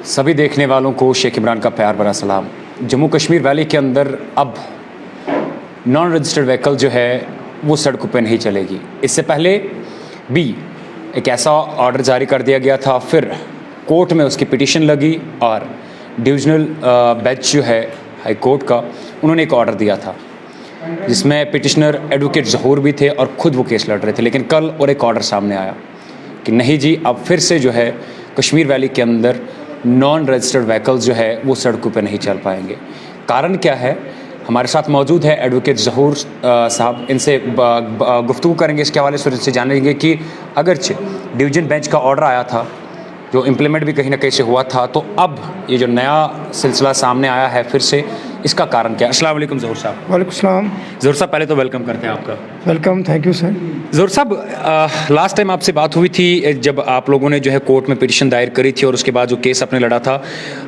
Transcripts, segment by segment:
सभी देखने वालों को शेख इमरान का प्यार भरा सलाम। जम्मू कश्मीर वैली के अंदर अब नॉन रजिस्टर्ड व्हीकल जो है वो सड़कों पे नहीं चलेगी। इससे पहले भी एक ऐसा ऑर्डर जारी कर दिया गया था, फिर कोर्ट में उसकी पिटीशन लगी और डिविजनल बेंच जो है हाई कोर्ट का, उन्होंने एक ऑर्डर दिया था जिसमें पिटिशनर एडवोकेट ज़हूर भी थे और ख़ुद वो केस लड़ रहे थे। लेकिन कल और एक ऑर्डर सामने आया कि नहीं जी, अब फिर से जो है कश्मीर वैली के अंदर नॉन रजिस्टर्ड व्हीकल्स जो है वो सड़कों पे नहीं चल पाएंगे। कारण क्या है? हमारे साथ मौजूद है एडवोकेट ज़हूर साहब, इनसे गुफ्तगू करेंगे इसके हवाले से, इनसे जानेंगे कि अगरचे डिवीजन बेंच का ऑर्डर आया था जो इम्प्लीमेंट भी कहीं ना कहीं से हुआ था, तो अब ये जो नया सिलसिला सामने आया है फिर से, इसका कारण क्या है? अस्सलाम वालेकुम ज़हूर साहब। वालेकुम सलाम। ज़हूर साहब, पहले तो वेलकम करते हैं आपका। Welcome, thank you sir. Zahoor साहब, लास्ट टाइम आपसे बात हुई थी जब आप लोगों ने जो है कोर्ट में पिटीशन दायर करी थी और उसके बाद जो केस आपने लड़ा था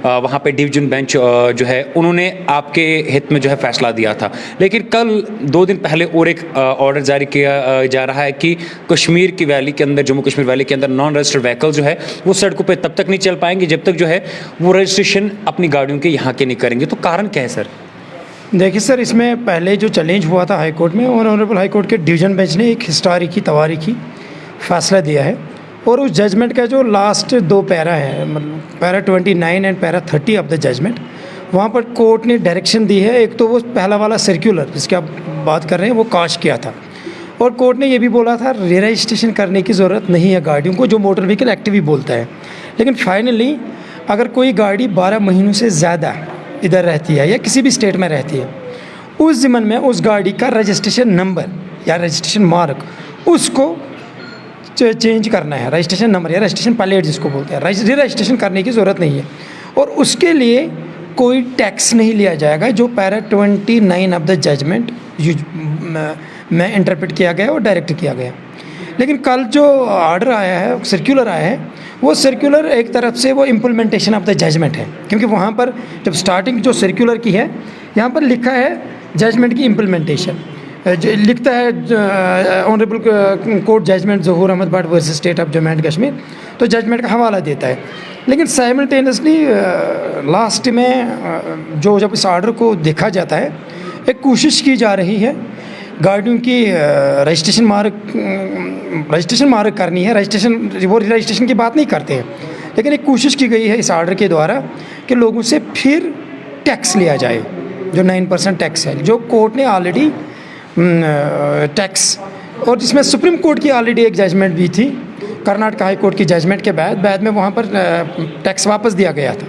वहाँ पे डिवीजन बेंच जो है उन्होंने आपके हित में जो है फैसला दिया था। लेकिन कल 2 दिन पहले और एक ऑर्डर जारी किया जा रहा है कि कश्मीर की वैली के अंदर, जम्मू कश्मीर वैली के अंदर नॉन रजिस्टर्ड व्हीकल जो है वो सड़कों पर तब तक नहीं चल पाएंगे जब तक जो है वो रजिस्ट्रेशन अपनी गाड़ियों के यहाँ के नहीं करेंगे। तो कारण क्या है सर? देखिए सर, इसमें पहले जो चैलेंज हुआ था हाई कोर्ट में, और ऑनरेबल हाई कोर्ट के डिवीजन बेंच ने एक हिस्टोरिकी तवारीखी फ़ैसला दिया है और उस जजमेंट का जो लास्ट 2 पैरा है, मतलब para 29 and para 30 of the judgement, वहाँ पर कोर्ट ने डायरेक्शन दी है। एक तो वो पहला वाला सर्कुलर जिसकी आप बात कर रहे हैं वो काश किया था, और कोर्ट ने ये भी बोला था री रजिस्ट्रेशन करने की ज़रूरत नहीं है गाड़ियों को, जो मोटर व्हीकल एक्ट भी बोलता है। लेकिन फाइनली अगर कोई गाड़ी 12 महीनों से ज़्यादा इधर रहती है या किसी भी स्टेट में रहती है, उस ज़िम्मन में उस गाड़ी का रजिस्ट्रेशन नंबर या रजिस्ट्रेशन मार्क उसको चेंज करना है। रजिस्ट्रेशन नंबर या रजिस्ट्रेशन प्लेट जिसको बोलते हैं, री रजिस्ट्रेशन करने की ज़रूरत नहीं है, और उसके लिए कोई टैक्स नहीं लिया जाएगा, जो पैरा 29 ऑफ द जजमेंट में इंटरप्रेट किया गया और डायरेक्ट किया गया। लेकिन कल जो ऑर्डर आया है, सर्कुलर आया है, वो सर्कुलर एक तरफ से वो इम्प्लीमेंटेशन ऑफ द जजमेंट है, क्योंकि वहाँ पर जब स्टार्टिंग जो सर्कुलर की है, यहाँ पर लिखा है जजमेंट की इम्प्लीमेंटेशन, लिखता है honourable court judgement Zahoor Ahmad Bhat versus state of Jammu and Kashmir, तो जजमेंट का हवाला देता है। लेकिन साइमल्टेनियसली लास्ट में जो जब इस ऑर्डर को देखा जाता है, एक कोशिश की जा रही है गाड़ियों की रजिस्ट्रेशन मार्क करनी है। वो रजिस्ट्रेशन की बात नहीं करते हैं, लेकिन एक कोशिश की गई है इस ऑर्डर के द्वारा कि लोगों से फिर टैक्स लिया जाए, जो 9% टैक्स है, जो कोर्ट ने ऑलरेडी टैक्स, और जिसमें सुप्रीम कोर्ट की ऑलरेडी एक जजमेंट भी थी, कर्नाटक हाई कोर्ट की जजमेंट के बाद में वहाँ पर टैक्स वापस दिया गया था।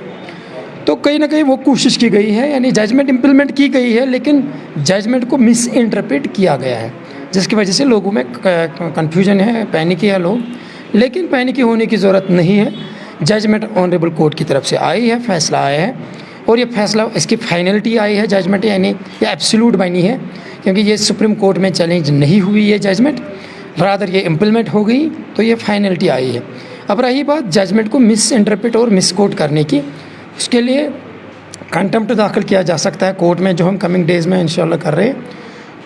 तो कहीं ना कहीं वो कोशिश की गई है, यानी जजमेंट इम्प्लीमेंट की गई है, लेकिन जजमेंट को मिस इंटरप्रेट किया गया है, जिसकी वजह से लोगों में कन्फ्यूजन है, पैनिक है लोग। लेकिन पैनिक होने की ज़रूरत नहीं है। जजमेंट ऑनरेबल कोर्ट की तरफ से आई है, फैसला आया है, और ये फैसला, इसकी फाइनलिटी आई है जजमेंट, यानी ये एब्सोल्यूट बनी है, क्योंकि ये सुप्रीम कोर्ट में चैलेंज नहीं हुई ये जजमेंट, रादर ये इम्प्लीमेंट हो गई, तो ये फाइनलिटी आई है। अब रही बात जजमेंट को मिस इंटरप्रेट और मिस कोट करने की, उसके लिए कंटेम्प्ट दाखिल किया जा सकता है कोर्ट में, जो हम कमिंग डेज़ में इंशाल्लाह कर रहे हैं,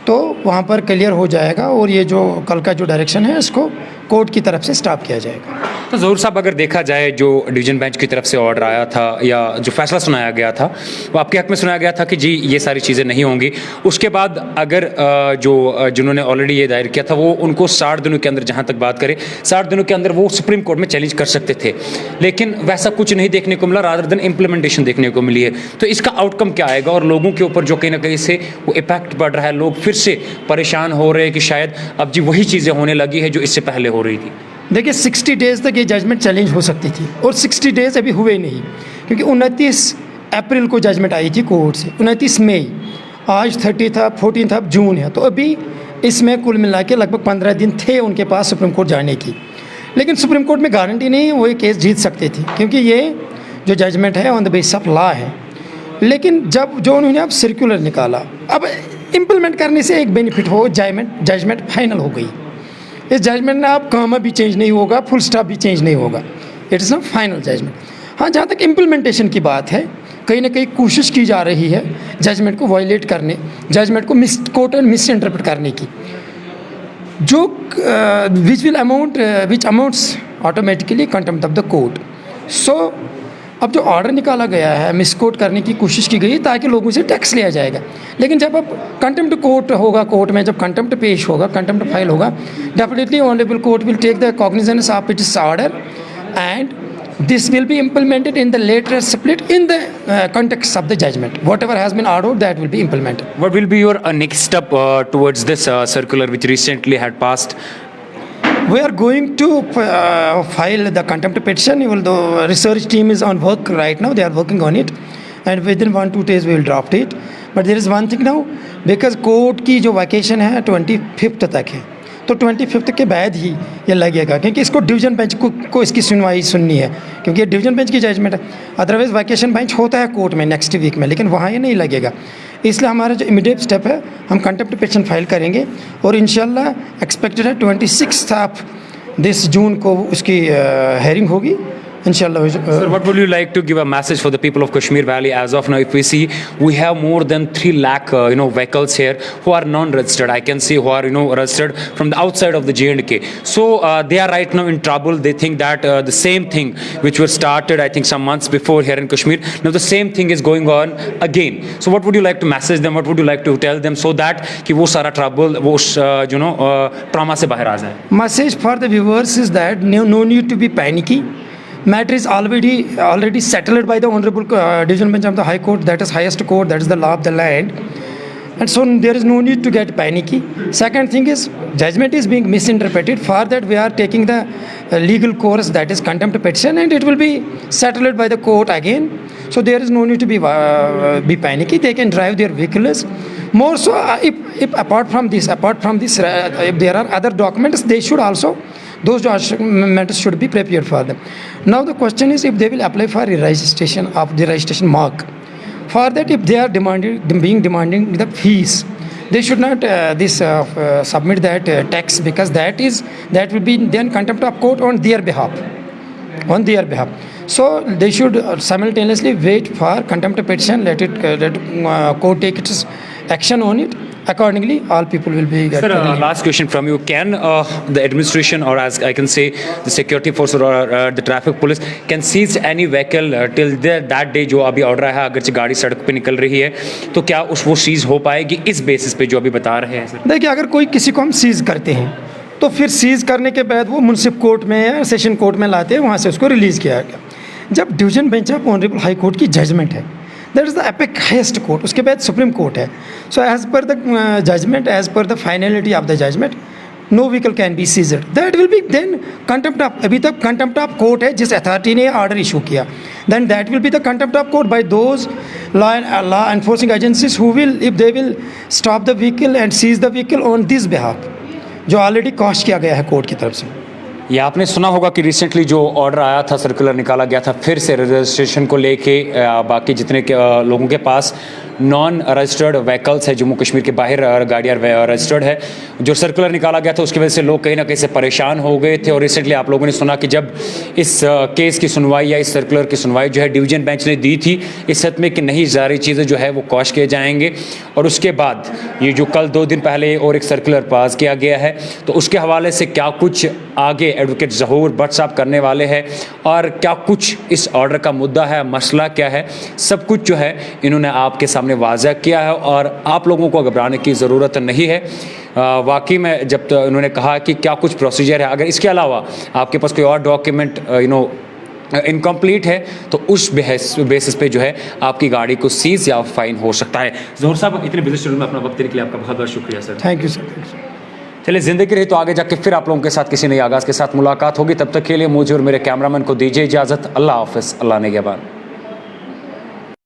तो वहाँ पर क्लियर हो जाएगा, और ये जो कल का जो डायरेक्शन है इसको कोर्ट की तरफ से स्टॉप किया जाएगा। तो ज़हूर साहब, अगर देखा जाए जो डिवीजन बेंच की तरफ से ऑर्डर आया था या जो फैसला सुनाया गया था, वो आपके हक में सुनाया गया था कि जी ये सारी चीज़ें नहीं होंगी। उसके बाद अगर जिन्होंने ऑलरेडी ये दायर किया था वो उनको 60 दिनों के अंदर, जहाँ तक बात करें 60 दिनों के अंदर वो सुप्रीम कोर्ट में चैलेंज कर सकते थे, लेकिन वैसा कुछ नहीं देखने को मिला, रादर देन इम्प्लीमेंटेशन देखने को मिली है। तो इसका आउटकम क्या आएगा, और लोगों के ऊपर जो कहीं ना कहीं से वो इम्पैक्ट पड़ रहा है, लोग फिर से परेशान हो रहे हैं कि शायद अब जी वही चीज़ें होने लगी है जो इससे पहले हो रही थी। देखिए 60 डेज़ तक ये जजमेंट चैलेंज हो सकती थी, और 60 डेज़ अभी हुए नहीं, क्योंकि 29 अप्रैल को जजमेंट आई थी कोर्ट से, 29 मई, आज 30 था, 14 जून है, तो अभी इसमें कुल मिला के लगभग 15 दिन थे उनके पास सुप्रीम कोर्ट जाने की। लेकिन सुप्रीम कोर्ट में गारंटी नहीं वो ये केस जीत सकते थे, क्योंकि ये जो जजमेंट है on the basis of law है। लेकिन जब जो उन्होंने अब सर्कुलर निकाला, अब इम्प्लीमेंट करने से एक बेनिफिट हो, जजमेंट फाइनल हो गई। इस जजमेंट में अब कामा भी चेंज नहीं होगा, फुल स्टॉप भी चेंज नहीं होगा, it is a final judgement. हाँ, जहाँ तक इम्प्लीमेंटेशन की बात है, कहीं ना कहीं कोशिश की जा रही है जजमेंट को वायलेट करने, जजमेंट को misquote and misinterpret करने की, जो which amounts automatically contempt of the court. So अब जो ऑर्डर निकाला गया है मिसकोट करने की कोशिश की गई है ताकि लोगों से टैक्स लिया जाएगा, लेकिन जब अब कंटेम्प्ट कोर्ट होगा, कोर्ट में जब कंटेम्प्ट पेश होगा, कंटेम्प्ट फाइल होगा, definitely honourable court will take the cognizance of its order and this will be implemented in the later split in the context of the judgment. Whatever has been ordered, that will be implemented. What will be your next step towards this circular which recently had passed? We are going to file the contempt petition. Although research team is on work right now, they are working on it, and within 1-2 days we will draft it. But there is one thing now, because court की जो vacation है 25th तक है, तो 25th के बाद ही ये लगेगा, क्योंकि इसको डिवीज़न बेंच को इसकी सुनवाई सुननी है, क्योंकि ये डिवीज़न बेंच की जजमेंट है। अदरवाइज़ वैकेशन बेंच होता है कोर्ट में नेक्स्ट वीक में, लेकिन वहाँ ये नहीं लगेगा। इसलिए हमारा जो इमीडिएट स्टेप है, हम कंटेम्प्ट पिटीशन फाइल करेंगे और इंशाल्लाह एक्सपेक्टेड है 26 ऑफ दिस जून को उसकी हेयरिंग होगी इंशाल्लाह। Sir, what would you like to give a message for the people of Kashmir Valley? As of now, if we see, we have more than 3 lakh vehicles here who are non-registered. I can see who are registered from the outside of the J&K. So they are right now in trouble. They think that the same thing which was started I think some months before here in Kashmir, now the same thing is going on again. So what would you like to message them? What would you like to tell them so that कि वो सारा trouble, वो trauma से बाहर आ जाए? Message for the viewers is that no need to be panicky. Matter is already settled by the Honorable Division Bench of the High Court, that is highest court, that is the law of the land. And so there is no need to get panicky. Second thing is, judgment is being misinterpreted. For that we are taking the legal course, that is contempt petition, and it will be settled by the court again. So there is no need to be panicky. They can drive their vehicles. More so, if apart from this, if there are other documents, they should also, those documents should be prepared for them. Now the question is, if they will apply for a registration of the registration mark. For that, if they are demanding the fees, they should not submit that tax, because that will be then contempt of court on their behalf. So they should simultaneously wait for contempt petition, let court take its action on it. Accordingly, all people will be. Sir, last question from you. Can the administration, or as I can say, the security force or the traffic police can seize any vehicle till that day जो अभी order है, अगर गाड़ी सड़क पे निकल रही है तो क्या वो सीज हो पाएगी इस बेसिस पे जो अभी बता रहे हैं? सर देखिए, अगर कोई किसी को हम सीज करते हैं तो फिर सीज करने के बाद वो म्युनिसिपल कोर्ट में या सेशन कोर्ट में लाते हैं, वहाँ से उसको रिलीज़ किया गया। जब division bench of honourable high court की जजमेंट है, that is the epic highest court, उसके बाद सुप्रीम कोर्ट है। So as per the judgement, as per the finality of the judgement, no vehicle can be seized. That will be then contempt of, अभी तक contempt of court है जिस authority ने order issue किया, then that will be the contempt of court by those law enforcing agencies who will, if they will stop the vehicle and seize the vehicle on this behalf, जो already quash किया गया है court की तरफ से। ये आपने सुना होगा कि रिसेंटली जो ऑर्डर आया था, सर्कुलर निकाला गया था फिर से रजिस्ट्रेशन को लेके, बाकी जितने लोगों के पास नॉन रजिस्टर्ड व्हीकल्स है जम्मू कश्मीर के बाहर गाड़ियाँ रजिस्टर्ड है, जो सर्कुलर निकाला गया था उसकी वजह से लोग कहीं ना कहीं से परेशान हो गए थे। और रिसेंटली आप लोगों ने सुना कि जब इस केस की सुनवाई या इस सर्कुलर की सुनवाई जो है डिवीजन बेंच ने दी थी इस हद में कि नहीं सारी चीज़ें जो है वो कॉश किए जाएंगे, और उसके बाद ये जो कल 2 दिन पहले और एक सर्कुलर पास किया गया है, तो उसके हवाले से क्या कुछ आगे एडवोकेट ज़हूर भट्ट साहब करने वाले हैं और क्या कुछ इस ऑर्डर का मुद्दा है, मसला क्या है, सब कुछ जो है इन्होंने आपके सामने वाज़ह किया है और आप लोगों को घबराने की ज़रूरत नहीं है। वाकई में जब तो इन्होंने कहा कि क्या कुछ प्रोसीजर है, अगर इसके अलावा आपके पास कोई और डॉक्यूमेंट इनकम्प्लीट है तो उस बेसिस पे जो है आपकी गाड़ी को सीज या फाइन हो सकता है। ज़हूर साहब, इतने बिजी शेड्यूल में अपना वक्त देने के लिए आपका बहुत बहुत शुक्रिया सर। Thank you sir. चलिए, ज़िंदगी रही तो आगे जाके फिर आप लोगों के साथ किसी नई आगाज़ के साथ मुलाकात होगी। तब तक के लिए मुझे और मेरे कैमरामैन को दीजिए इजाज़त। अल्लाह हाफ़िज़, अल्लाह निगहबान।